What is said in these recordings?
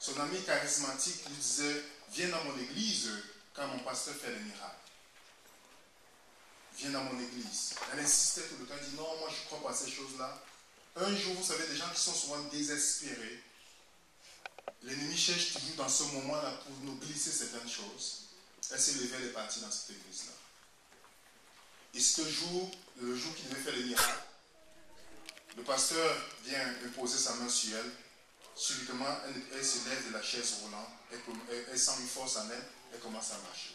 Son ami charismatique lui disait, viens dans mon église quand mon pasteur fait des miracles. Viens dans mon église. Elle insistait tout le temps, elle dit, non, moi je ne crois pas à ces choses-là. Un jour, vous savez, des gens qui sont souvent désespérés, l'ennemi cherche toujours dans ce moment-là pour nous glisser certaines choses. Elle s'est levée, elle est partie dans cette église-là. Et ce jour, le jour qu'il devait faire les miracles, le pasteur vient imposer sa main sur elle. Subitement, elle se lève de la chaise roulante, elle sent une force en elle, elle commence à marcher.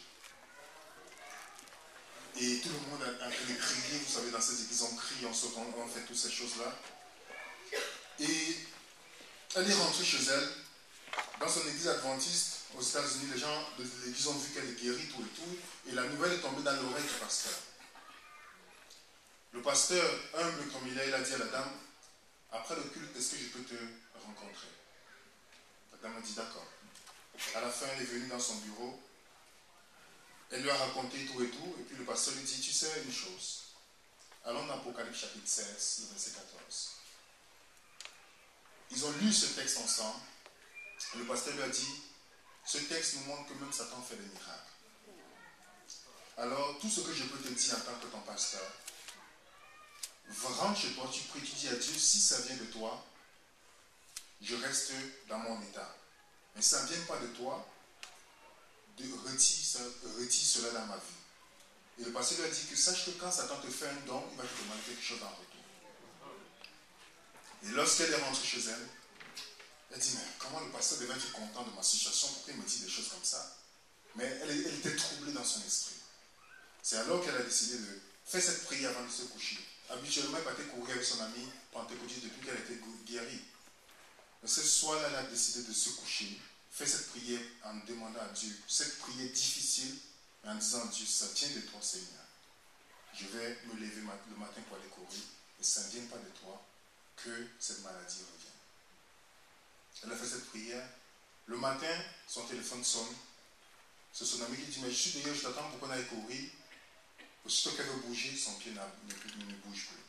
Et tout le monde a en train de crier, vous savez, dans ces églises, on crie, on saute, on fait toutes ces choses-là. Et elle est rentrée chez elle, dans son église adventiste, aux États-Unis, les gens de l'église ont vu qu'elle est guérie, tout et tout, et la nouvelle est tombée dans l'oreille du pasteur. Le pasteur, humble comme il a dit à la dame, après le culte, est-ce que je peux te rencontrer? La dame a dit d'accord. À la fin, elle est venue dans son bureau, elle lui a raconté tout et tout, et puis le pasteur lui dit, tu sais une chose, allons dans Apocalypse chapitre 16, le verset 14. Ils ont lu ce texte ensemble, et le pasteur lui a dit, ce texte nous montre que même Satan fait des miracles. Alors, tout ce que je peux te dire en tant que ton pasteur, rentre chez toi, tu pries, tu dis à Dieu, si ça vient de toi, je reste dans mon état. Mais si ça ne vient pas de toi, retire cela dans ma vie. Et le pasteur lui a dit que sache que quand Satan te fait un don, il va te demander quelque chose en retour. Et lorsqu'elle est rentrée chez elle, elle dit, mais comment le pasteur devait être content de ma situation, pourquoi il me dit des choses comme ça? Mais elle était troublée dans son esprit. C'est alors qu'elle a décidé de faire cette prière avant de se coucher. Habituellement, elle partait courir avec son amie pentecôtiste depuis qu'elle était guérie. Mais ce soir-là, elle a décidé de se coucher, faire cette prière en demandant à Dieu, cette prière difficile, mais en disant à Dieu, ça tient de toi, Seigneur. Je vais me lever le matin pour aller courir, et ça ne vient pas de toi que cette maladie revienne. Elle a fait cette prière. Le matin, son téléphone sonne. C'est son ami qui dit, mais je suis dehors, je t'attends pour qu'on aille courir. Aussitôt qu'elle veut bouger, son pied ne bouge plus.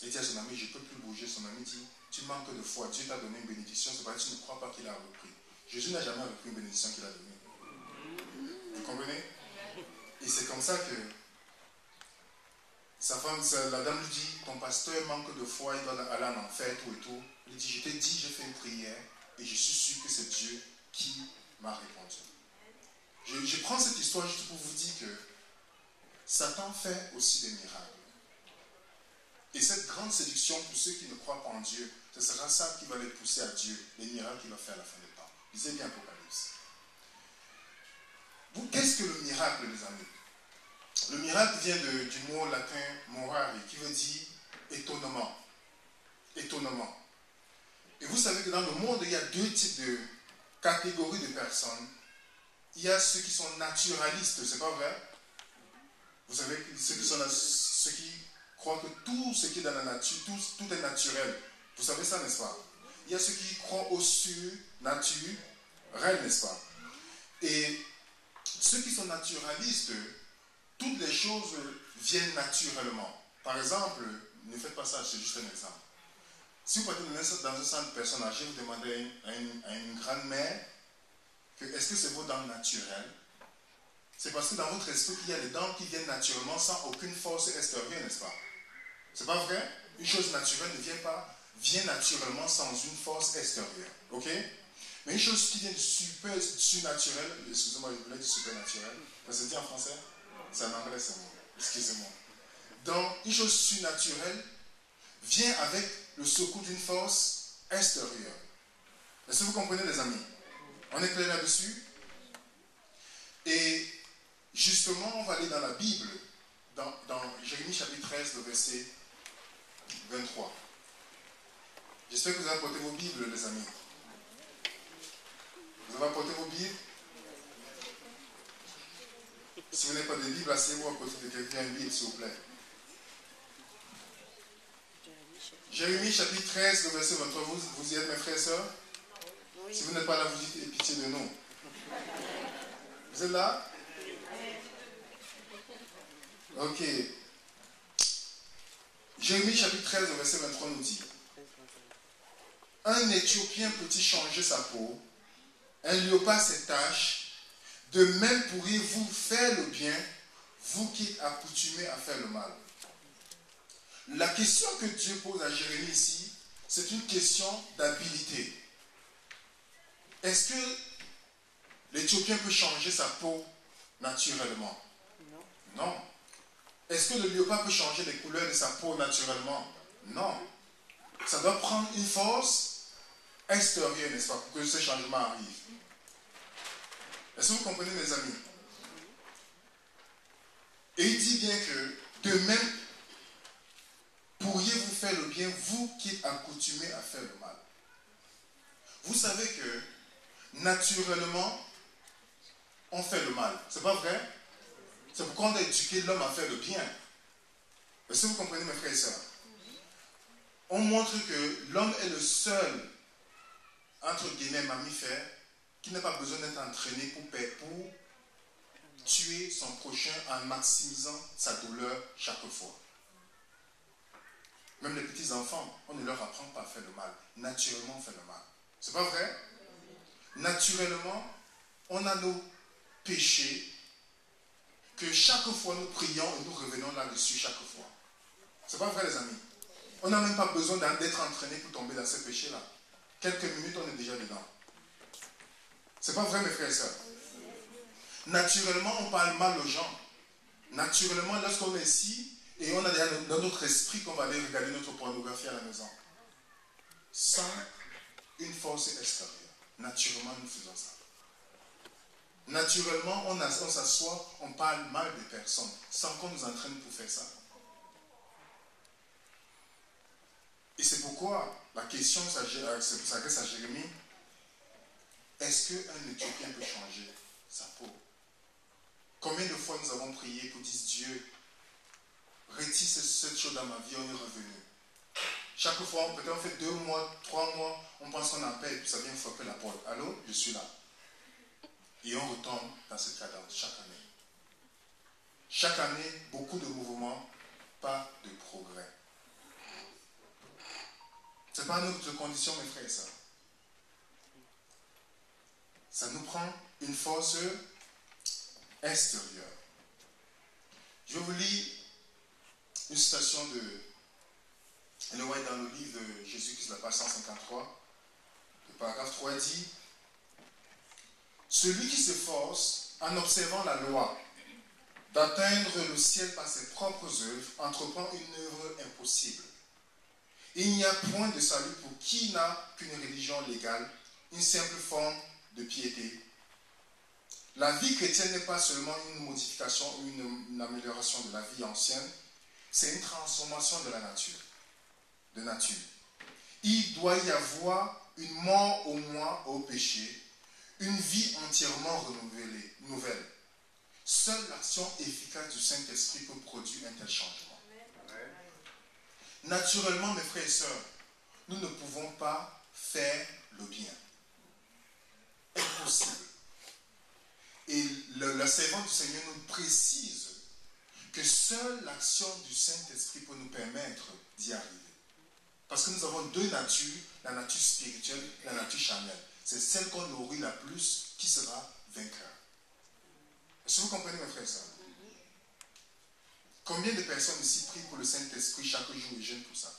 Il dit à son ami, je ne peux plus bouger. Son ami dit, tu manques de foi. Dieu t'a donné une bénédiction, c'est parce que tu ne crois pas qu'il a repris. Jésus n'a jamais repris une bénédiction qu'il a donnée. Vous comprenez? Et c'est comme ça que sa femme, la dame lui dit, ton pasteur manque de foi, il doit aller en enfer, tout et tout. Il dit, je t'ai dit, j'ai fait une prière et je suis sûr que c'est Dieu qui m'a répondu. Je prends cette histoire juste pour vous dire que Satan fait aussi des miracles. Et cette grande séduction pour ceux qui ne croient pas en Dieu, ce sera ça qui va les pousser à Dieu, les miracles qu'il va faire à la fin des temps. Lisez bien Apocalypse. Qu'est-ce que le miracle, les amis? Le miracle vient du mot latin morare, qui veut dire étonnement. Étonnement. Et vous savez que dans le monde, il y a deux types de catégories de personnes. Il y a ceux qui sont naturalistes, c'est pas vrai? Vous savez, ceux qui croient que tout ce qui est dans la nature, tout est naturel. Vous savez ça, n'est-ce pas? Il y a ceux qui croient au surnaturel, n'est-ce pas? Et ceux qui sont naturalistes, toutes les choses viennent naturellement. Par exemple, ne faites pas ça, c'est juste un exemple. Si vous partez dans un centre de personnes âgées, vous demandez à une grand-mère est-ce que c'est vos dents naturelles? C'est parce que dans votre esprit, il y a des dents qui viennent naturellement sans aucune force extérieure, n'est-ce pas? C'est pas vrai? Une chose naturelle ne vient naturellement sans une force extérieure. Ok? Mais une chose qui vient de surnaturel, excusez-moi, je voulais dire supernaturel, mais c'est dit en français? C'est en anglais, c'est bon. Excusez-moi. Donc, une chose surnaturelle vient avec le secours d'une force extérieure. Est-ce que vous comprenez, les amis? On est clair là-dessus? Et justement, on va aller dans la Bible, dans Jérémie chapitre 13, le verset 23. J'espère que vous avez apporté vos Bibles, les amis. Vous avez apporté vos Bibles? Si vous n'avez pas de Bible, asseyez-vous à côté de quelqu'un une Bible, s'il vous plaît. Jérémie chapitre 13, le verset 23. Vous y êtes, mes frères et sœurs? Oui. Si vous n'êtes pas là, vous dites pitié de nous. Vous êtes là? Ok. Jérémie chapitre 13, le verset 23 nous dit. un Éthiopien peut-il changer sa peau? Un léopard ses taches? De même pourriez-vous faire le bien, vous qui êtes accoutumés à faire le mal. La question que Dieu pose à Jérémie ici, c'est une question d'habilité. Est-ce que l'Éthiopien peut changer sa peau naturellement? Non. Est-ce que le léopard peut changer les couleurs de sa peau naturellement? Non. Ça doit prendre une force extérieure, n'est-ce pas, pour que ce changement arrive. Est-ce que vous comprenez, mes amis? Et il dit bien que, de même, pourriez-vous faire le bien, vous qui êtes accoutumés à faire le mal. Vous savez que, naturellement, on fait le mal. C'est pas vrai? C'est pourquoi on a éduqué l'homme à faire le bien. Est-ce que vous comprenez, mes frères et sœurs? On montre que l'homme est le seul, entre guillemets, mammifère, qui n'a pas besoin d'être entraîné pour tuer son prochain en maximisant sa douleur chaque fois. Même les petits enfants, on ne leur apprend pas à faire le mal. Naturellement, on fait le mal. C'est pas vrai? Naturellement, on a nos péchés que chaque fois nous prions et nous revenons là-dessus chaque fois. C'est pas vrai, les amis? On n'a même pas besoin d'être entraîné pour tomber dans ces péchés-là. Quelques minutes, on est déjà dedans. C'est pas vrai, mes frères et sœurs? Naturellement, on parle mal aux gens. Naturellement, lorsqu'on est ici, et on a déjà dans notre esprit qu'on va aller regarder notre pornographie à la maison. Sans une force extérieure. Naturellement, nous faisons ça. Naturellement, on s'assoit, on parle mal des personnes, sans qu'on nous entraîne pour faire ça. Et c'est pourquoi la question s'adresse à Jérémie. Est-ce qu'un Éthiopien peut changer sa peau? Combien de fois nous avons prié pour dire Dieu, retire cette chose dans ma vie, on est revenu. Chaque fois, peut-être on fait 2 mois, 3 mois, on pense qu'on a paix et puis ça vient frapper la porte. Allô, je suis là. Et on retombe dans cette cadence chaque année. Chaque année, beaucoup de mouvements, pas de progrès. Ce n'est pas notre condition, mes frères et sœurs. Ça nous prend une force extérieure. Je vous lis une citation de Ellen White dans le livre de Jésus-Christ, la page 153. Le paragraphe 3 dit: celui qui s'efforce, en observant la loi, d'atteindre le ciel par ses propres œuvres, entreprend une œuvre impossible. Il n'y a point de salut pour qui n'a qu'une religion légale, une simple forme de piété. La vie chrétienne n'est pas seulement une modification ou une amélioration de la vie ancienne, c'est une transformation de la nature. Il doit y avoir une mort au moins au péché, une vie entièrement renouvelée, nouvelle. Seule l'action efficace du Saint-Esprit peut produire un tel changement. Amen. Naturellement, mes frères et sœurs, nous ne pouvons pas faire le bien. Impossible. Et la servante du Seigneur nous précise que seule l'action du Saint-Esprit peut nous permettre d'y arriver. Parce que nous avons 2 natures, la nature spirituelle et la nature charnelle. C'est celle qu'on nourrit la plus qui sera vainqueur. Est-ce que vous comprenez, mes frères et sœurs? Combien de personnes ici prient pour le Saint-Esprit chaque jour et jeûnent pour ça?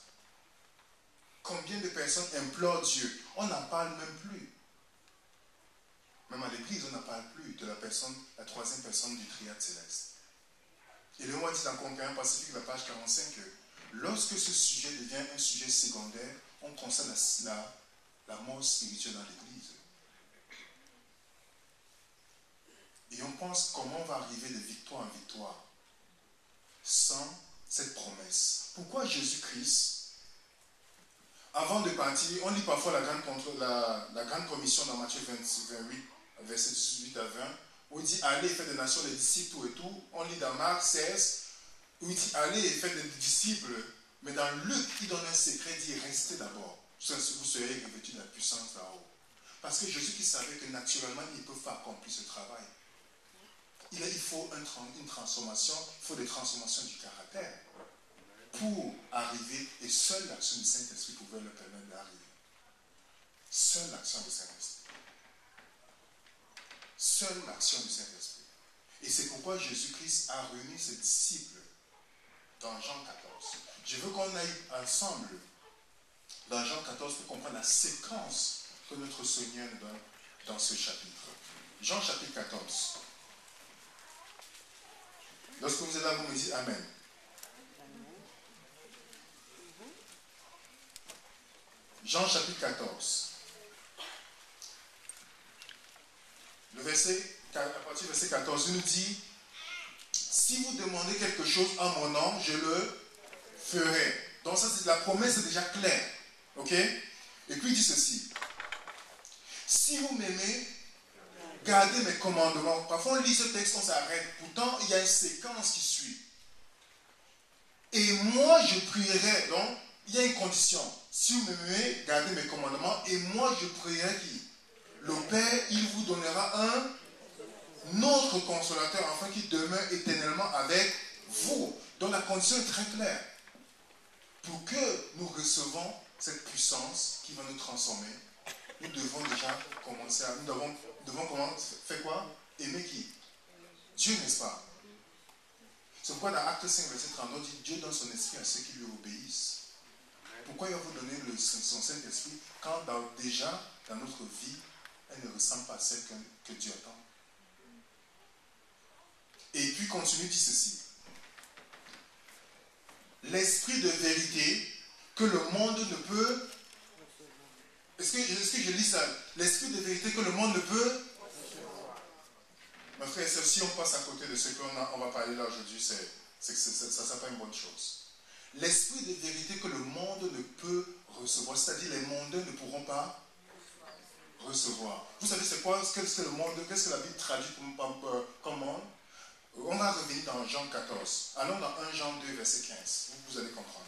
Combien de personnes implorent Dieu? On n'en parle même plus. Même à l'église, on n'en parle plus de la 3e personne du triade céleste. Et le mot dit dans Conquérant Pacifique, la page 45, que lorsque ce sujet devient un sujet secondaire, on constate la mort spirituelle dans l'église. Et on pense comment on va arriver de victoire en victoire sans cette promesse. Pourquoi Jésus-Christ, avant de partir, on lit parfois la grande commission dans Matthieu 28, versets 18 à 20, où il dit allez et faites des nations des disciples tout et tout. On lit dans Marc 16, où il dit allez et faites des disciples. Mais dans Luc, il donne un secret, il dit restez d'abord. Vous serez revêtus de la puissance là-haut. Parce que Jésus qui savait que naturellement, il ne peut pas accomplir ce travail. Il faut une transformation, il faut des transformations du caractère pour arriver, et seule l'action du Saint-Esprit pouvait le permettre d'arriver. Seule l'action du Saint-Esprit. Seule l'action du Saint-Esprit. Et c'est pourquoi Jésus-Christ a réuni ses disciples dans Jean 14. Je veux qu'on aille ensemble dans Jean 14 pour comprendre la séquence que notre Seigneur nous donne dans ce chapitre. Jean chapitre 14. Lorsque vous êtes là, vous me dites Amen. Jean chapitre 14. Le verset, à partir du verset 14, il nous dit: si vous demandez quelque chose en mon nom, je le ferai. Donc ça, c'est la promesse est déjà claire. Ok? Et puis il dit ceci: si vous m'aimez, gardez mes commandements. Parfois on lit ce texte, on s'arrête. Pourtant, il y a une séquence qui suit. Et moi, je prierai. Donc, il y a une condition. Si vous m'aimez, gardez mes commandements. Et moi, je prierai qui? Le Père, il vous donnera un autre consolateur, afin qu'il demeure éternellement avec vous. Donc la condition est très claire. Pour que nous recevons cette puissance qui va nous transformer, nous devons déjà commencer à... Nous devons commencer, faire quoi? Aimer qui? Dieu, n'est-ce pas? C'est pourquoi dans Acte 5, verset 32, dit: Dieu donne son esprit à ceux qui lui obéissent. Pourquoi il va vous donner son Saint-Esprit quand déjà, dans notre vie, elle ne ressemble pas à celle que Dieu attend? Et puis continue, dit ceci: l'esprit de vérité que le monde ne peut... Est-ce que je lis ça? L'esprit de vérité que le monde ne peut... Mes frères et sœurs, si on passe à côté de ce qu'on va parler là aujourd'hui, ça ne sera pas une bonne chose. L'esprit de vérité que le monde ne peut recevoir, c'est-à-dire les mondains ne pourront pas recevoir. Vous savez c'est quoi? Qu'est-ce que le monde, qu'est-ce que la Bible traduit comme monde? On va revenir dans Jean 14. Allons dans 1 Jean 2, verset 15. Vous allez comprendre.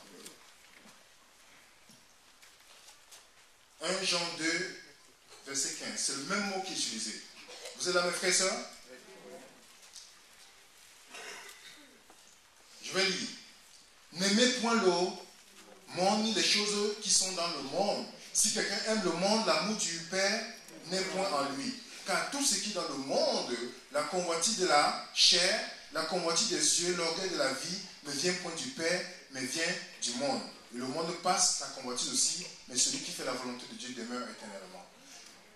1 Jean 2, verset 15. C'est le même mot qui est utilisé. Vous êtes là, mes frères et sœurs? Je vais lire. N'aimez point le monde ni les choses qui sont dans le monde. Si quelqu'un aime le monde, l'amour du Père n'est point en lui. Car tout ce qui est dans le monde, la convoitise de la chair, la convoitise des yeux, l'orgueil de la vie, ne vient point du Père, mais vient du monde. Et le monde passe, la convoitise aussi, mais celui qui fait la volonté de Dieu demeure éternellement.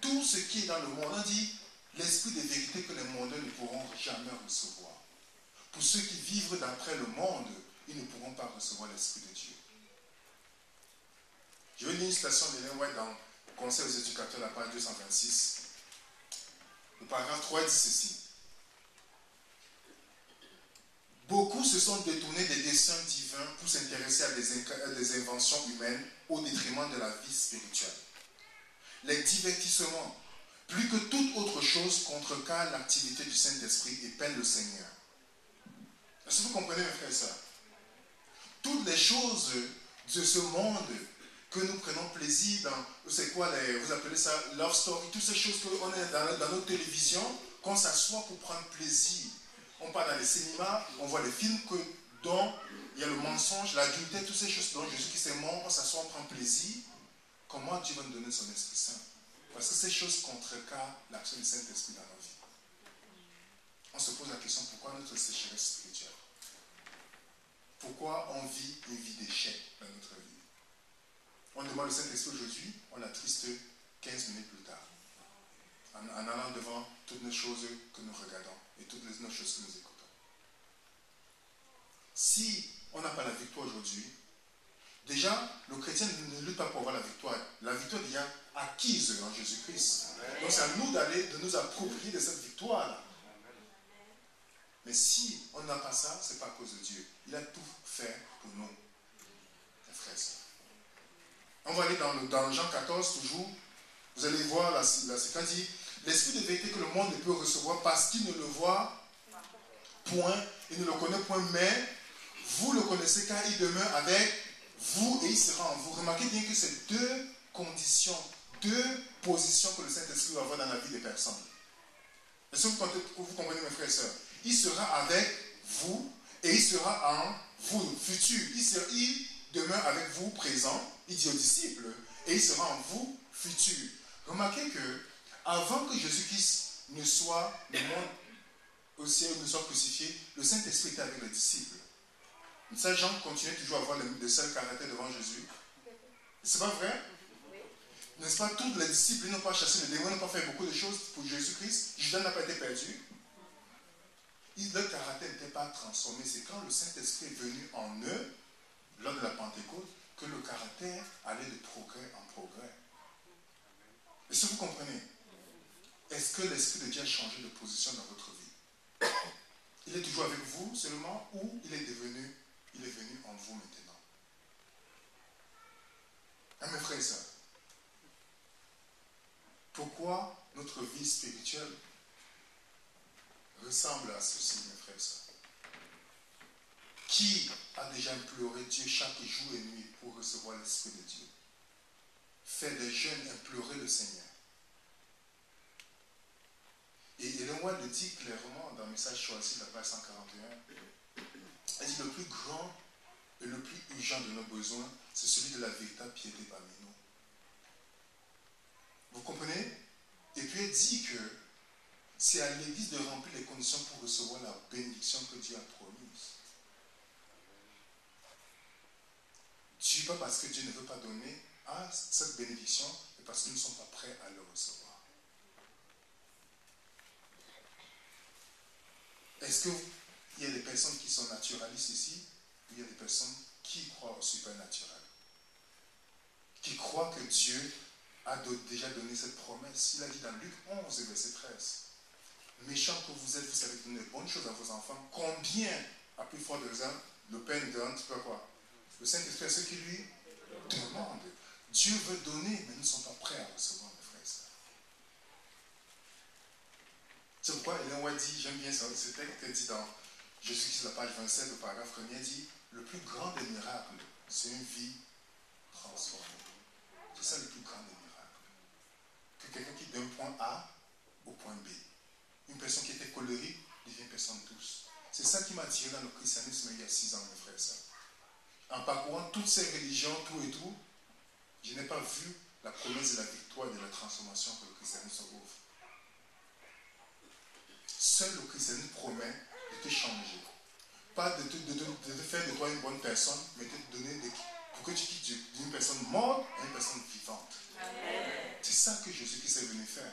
Tout ce qui est dans le monde, on dit l'esprit de vérité que les mondains ne pourront jamais recevoir. Pour ceux qui vivent d'après le monde, ils ne pourront pas recevoir l'esprit de Dieu. Je vais lire une citation d'Ellen White dans Conseil aux éducateurs, la page 226. Le paragraphe 3 dit ceci: beaucoup se sont détournés des desseins divins pour s'intéresser à des inventions humaines au détriment de la vie spirituelle. Les divertissements, plus que toute autre chose, contrecarrent l'activité du Saint-Esprit et peinent le Seigneur. Est-ce que vous comprenez, mes frères et sœurs? Toutes les choses de ce monde que nous prenons plaisir dans, c'est quoi, vous appelez ça love story, toutes ces choses qu'on est dans nos télévisions, qu'on s'assoit pour prendre plaisir. On part dans les cinémas, on voit les films dont il y a le mensonge, l'adultère, toutes ces choses dont Jésus-Christ est mort, on s'assoit, on prend plaisir. Comment Dieu va nous donner son Esprit Saint? Parce que ces choses contrecarrent l'action du Saint-Esprit dans nos vies. On se pose la question, pourquoi notre sécheresse spirituelle? Pourquoi on vit une vie d'échec dans notre vie? On demande le Saint-Esprit aujourd'hui, on l'attriste 15 minutes plus tard. En allant devant toutes les choses que nous regardons et toutes les autres choses que nous écoutons. Si on n'a pas la victoire aujourd'hui, déjà, le chrétien ne lutte pas pour avoir la victoire. La victoire est déjà acquise en Jésus-Christ. Donc c'est à nous de nous approprier de cette victoire-là. Mais si on n'a pas ça, ce n'est pas à cause de Dieu. Il a tout fait pour nous, les frères et sœurs. On va aller dans Jean 14 toujours. Vous allez voir la séquence dit: l'esprit de vérité que le monde ne peut recevoir parce qu'il ne le voit point, il ne le connaît point, mais vous le connaissez car il demeure avec vous et il sera en vous. Remarquez bien que c'est deux conditions, deux positions que le Saint-Esprit va avoir dans la vie des personnes. Est-ce que vous comprenez, mes frères et sœurs? Il sera avec vous et il sera en vous, futur. demeure avec vous présent, il dit aux disciples, et il sera en vous futur. Remarquez que avant que Jésus-Christ ne soit le monde au ciel, ne soit crucifié, le Saint-Esprit était avec les disciples. Ça, Jean continuait toujours à avoir le seul caractère devant Jésus. C'est pas vrai? N'est-ce pas? Tous les disciples n'ont pas chassé les démons, n'ont pas fait beaucoup de choses pour Jésus-Christ. Judas n'a pas été perdu. Leur caractère n'était pas transformé. C'est quand le Saint-Esprit est venu en eux, lors de la Pentecôte, que le caractère allait de progrès en progrès. Est-ce que vous comprenez? Est-ce que l'Esprit de Dieu a changé de position dans votre vie? Il est toujours avec vous seulement, ou il est venu en vous maintenant? Hein, mes frères et sœurs? Pourquoi notre vie spirituelle ressemble à ceci, mes frères et sœurs? Qui a déjà imploré Dieu chaque jour et nuit pour recevoir l'Esprit de Dieu? Faire des jeûnes, implorer le Seigneur. Et Ellen White le dit clairement dans le message choisi, la page 141. Elle dit le plus grand et le plus urgent de nos besoins, c'est celui de la véritable piété parmi nous. Vous comprenez? Et puis elle dit que c'est à l'Église de remplir les conditions pour recevoir la bénédiction que Dieu a promise. Ce n'est pas parce que Dieu ne veut pas donner cette bénédiction, mais parce que nous ne sommes pas prêts à le recevoir. Est-ce qu'il y a des personnes qui sont naturalistes ici, ou il y a des personnes qui croient au surnaturel, qui croient que Dieu a déjà donné cette promesse? Il a dit dans Luc 11, verset 13, méchants que vous êtes, vous savez donner de bonnes choses à vos enfants, combien, à plus fort de raison, le Père nous donne, tu peux quoi? Le Saint-Esprit à ceux qui lui demandent. Dieu veut donner, mais nous ne sommes pas prêts à recevoir, mes frères et sœurs. C'est pourquoi Ellen White dit, j'aime bien ce texte qu'elle dit dans Jésus-Christ, la page 27, le paragraphe 1er, dit, le plus grand des miracles, c'est une vie transformée. C'est ça le plus grand des miracles. Que quelqu'un qui d'un point A au point B. Une personne qui était colérique devient une personne douce. C'est ça qui m'a attiré dans le christianisme il y a 6 ans, mes frères et sœurs. En parcourant toutes ces religions, tout et tout, je n'ai pas vu la promesse de la victoire et de la transformation que le christianisme ouvre. Seul le christianisme promet de te changer. Pas de te faire de toi une bonne personne, mais de te donner pour que tu quittes d'une personne morte à une personne vivante. C'est ça que Jésus-Christ est venu faire.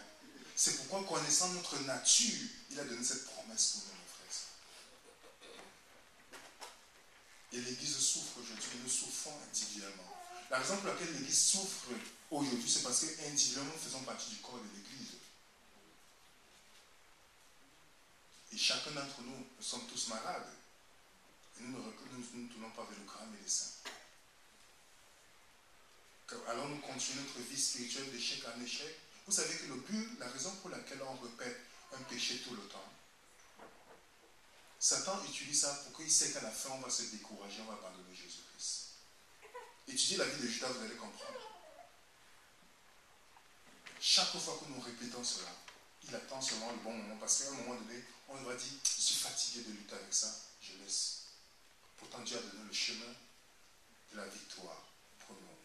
C'est pourquoi, connaissant notre nature, il a donné cette promesse pour nous, mes frères. Et l'Église souffre aujourd'hui, nous souffrons individuellement. La raison pour laquelle l'Église souffre aujourd'hui, c'est parce qu'individuellement, nous faisons partie du corps de l'Église. Et chacun d'entre nous, nous sommes tous malades. Et nous ne tournons pas vers le grand médecin. Alors nous continuons notre vie spirituelle d'échec en échec. Vous savez que le but, la raison pour laquelle on répète un péché tout le temps, Satan utilise ça pour qu'il sait qu'à la fin on va se décourager, on va abandonner Jésus-Christ. Étudiez la vie de Judas, vous allez comprendre. Chaque fois que nous répétons cela, il attend seulement le bon moment, parce qu'à un moment donné, on va dire, je suis fatigué de lutter avec ça, je laisse. Pourtant Dieu a donné le chemin de la victoire pour nous.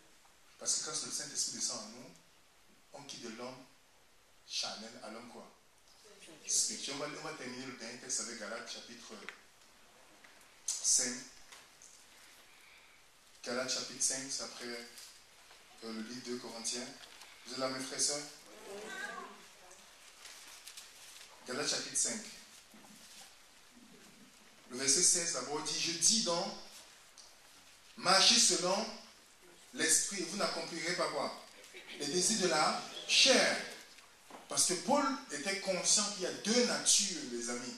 Parce que quand le Saint-Esprit descend en nous, on quitte de l'homme charnel à l'homme quoi? Spirituel. On va terminer le dernier texte avec Galates chapitre 5. Galates chapitre 5, c'est après le livre de Corinthiens. Vous êtes là, mes frères et sœurs? Galates chapitre 5. Le verset 16 d'abord dit, je dis donc, marchez selon l'esprit, vous n'accomplirez pas quoi? Les désirs de la chair. Parce que Paul était conscient qu'il y a deux natures, les amis.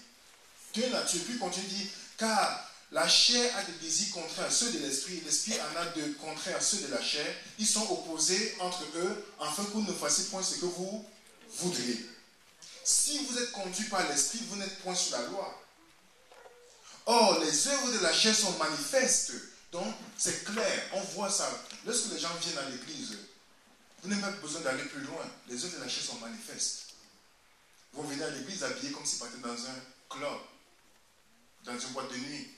Deux natures. Puis quand il dit, car la chair a des désirs contraires à ceux de l'esprit, l'esprit en a de contraires à ceux de la chair. Ils sont opposés entre eux, afin que vous ne fassiez point ce que vous voudriez. Si vous êtes conduit par l'esprit, vous n'êtes point sur la loi. Or, les œuvres de la chair sont manifestes. Donc, c'est clair, on voit ça. Lorsque les gens viennent à l'église, vous n'avez pas besoin d'aller plus loin. Les œuvres de la chair sont manifestes. Vous venez à l'église habillé comme si vous étiez dans un club, dans une boîte de nuit.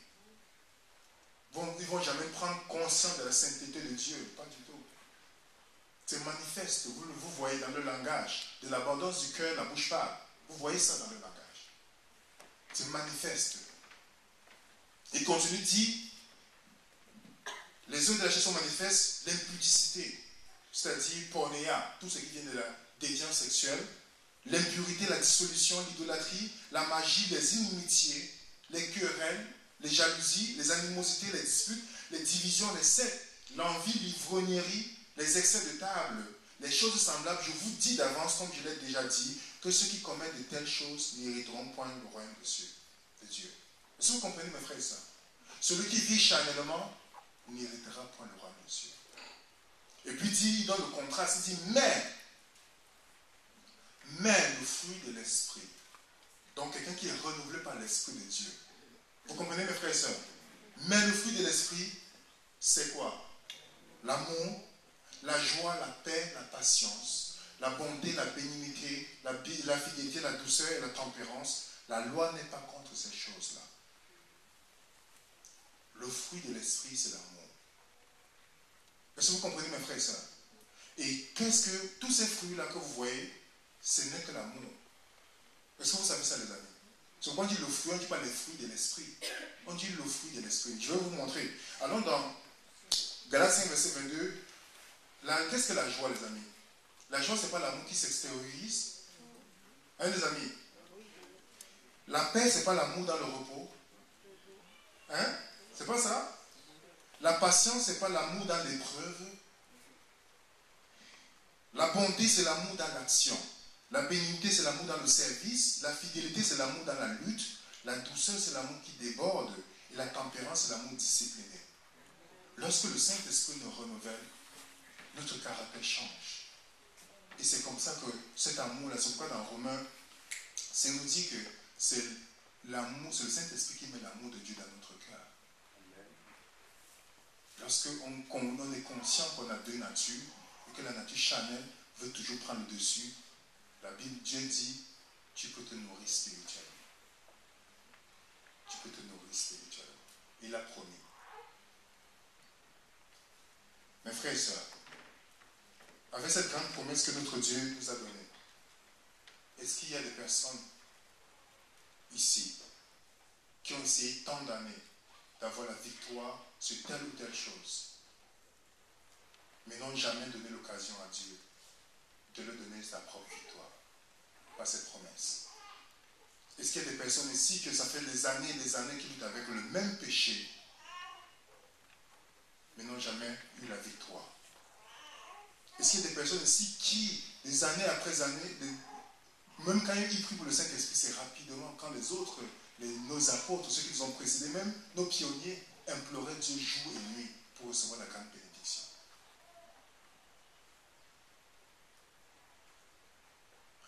Ils vont jamais prendre conscience de la sainteté de Dieu. Pas du tout. C'est manifeste. Vous voyez dans le langage. De l'abondance du cœur, la bouche parle. Vous voyez ça dans le langage. C'est manifeste. Il continue, dit, les œuvres de la chair sont manifestes, l'impudicité, c'est-à-dire pornéa, tout ce qui vient de la déviance sexuelle, l'impurité, la dissolution, l'idolâtrie, la magie, les inimitiés, les querelles, les jalousies, les animosités, les disputes, les divisions, les sectes, l'envie, l'ivrognerie, les excès de table, les choses semblables. Je vous dis d'avance, comme je l'ai déjà dit, que ceux qui commettent de telles choses n'hériteront point le royaume de Dieu. Est-ce que vous comprenez, mes frères et sœurs? Celui qui vit charnellement n'héritera point le royaume de Dieu. Et puis dit, dans le contraste, il dit, mais le fruit de l'esprit. Donc quelqu'un qui est renouvelé par l'esprit de Dieu. Vous comprenez, mes frères et sœurs? Mais le fruit de l'esprit, c'est quoi? L'amour, la joie, la paix, la patience, la bonté, la bénignité, la fidélité, la douceur et la tempérance. La loi n'est pas contre ces choses-là. Le fruit de l'esprit, c'est l'amour. Est-ce que vous comprenez, mes frères et sœurs? Et qu'est-ce que tous ces fruits-là que vous voyez, ce n'est que l'amour. Est-ce que vous savez ça, les amis? Donc, quand on dit le fruit, on ne dit pas les fruits de l'esprit. On dit le fruit de l'esprit. Je vais vous montrer. Allons dans Galates 5, verset 22. Qu'est-ce que la joie, les amis? La joie, ce n'est pas l'amour qui s'extériorise. Hein, les amis? La paix, ce n'est pas l'amour dans le repos. Hein? C'est pas ça? La patience, ce n'est pas l'amour dans l'épreuve. La bonté, c'est l'amour dans l'action. La bénignité, c'est l'amour dans le service. La fidélité, c'est l'amour dans la lutte. La douceur, c'est l'amour qui déborde. Et la tempérance, c'est l'amour discipliné. Lorsque le Saint-Esprit nous renouvelle, notre caractère change. Et c'est comme ça que cet amour-là, c'est pourquoi dans Romains, c'est nous dit que c'est l'amour, c'est le Saint-Esprit qui met l'amour de Dieu dans notre cœur. Lorsqu'on est conscient qu'on a deux natures, et que la nature charnelle veut toujours prendre le dessus, la Bible, Dieu dit, tu peux te nourrir spirituellement. Tu peux te nourrir spirituellement. Il a promis. Mes frères et sœurs, avec cette grande promesse que notre Dieu nous a donnée, est-ce qu'il y a des personnes ici qui ont essayé tant d'années d'avoir la victoire sur telle ou telle chose, mais n'ont jamais donné l'occasion à Dieu de leur donner sa propre victoire par cette promesse? Est-ce qu'il y a des personnes ici que ça fait des années et des années qui luttent avec le même péché, mais n'ont jamais eu la victoire? Est-ce qu'il y a des personnes ici qui, des années après années, même quand ils prient pour le Saint-Esprit, c'est rapidement, quand les autres, nos apôtres, ceux qui nous ont précédés, même nos pionniers, imploraient Dieu jour et nuit pour recevoir la grande bénédiction?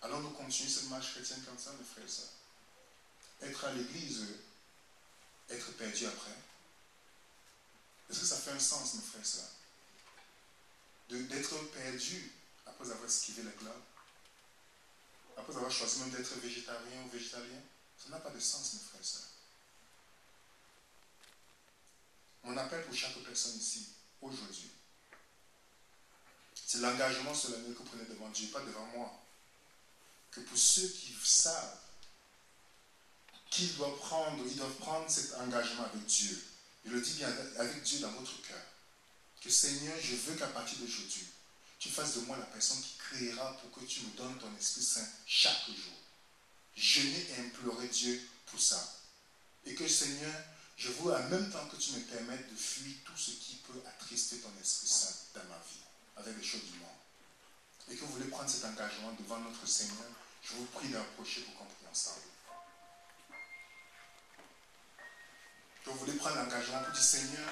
Alors nous continuons cette marche chrétienne comme ça, mes frères et sœurs. Être à l'église, être perdu après. Est-ce que ça fait un sens, mes frères et sœurs? D'être perdu après avoir esquivé les globes, après avoir choisi même d'être végétarien ou végétalien, ça n'a pas de sens, mes frères et sœurs. Mon appel pour chaque personne ici, aujourd'hui, c'est l'engagement solennel que vous prenez devant Dieu, pas devant moi. Que pour ceux qui savent qu'ils doivent prendre cet engagement avec Dieu, je le dis bien, avec Dieu dans votre cœur, que Seigneur, je veux qu'à partir d'aujourd'hui, tu fasses de moi la personne qui créera pour que tu me donnes ton Esprit Saint chaque jour. Jeûner et implorer Dieu pour ça. Et que Seigneur, je veux en même temps que tu me permettes de fuir tout ce qui peut attrister ton Esprit Saint dans ma vie, avec les choses du monde. Et que vous voulez prendre cet engagement devant notre Seigneur, je vous prie d'approcher pour qu'on prie ensemble. Que vous voulez prendre l'engagement pour dire, Seigneur,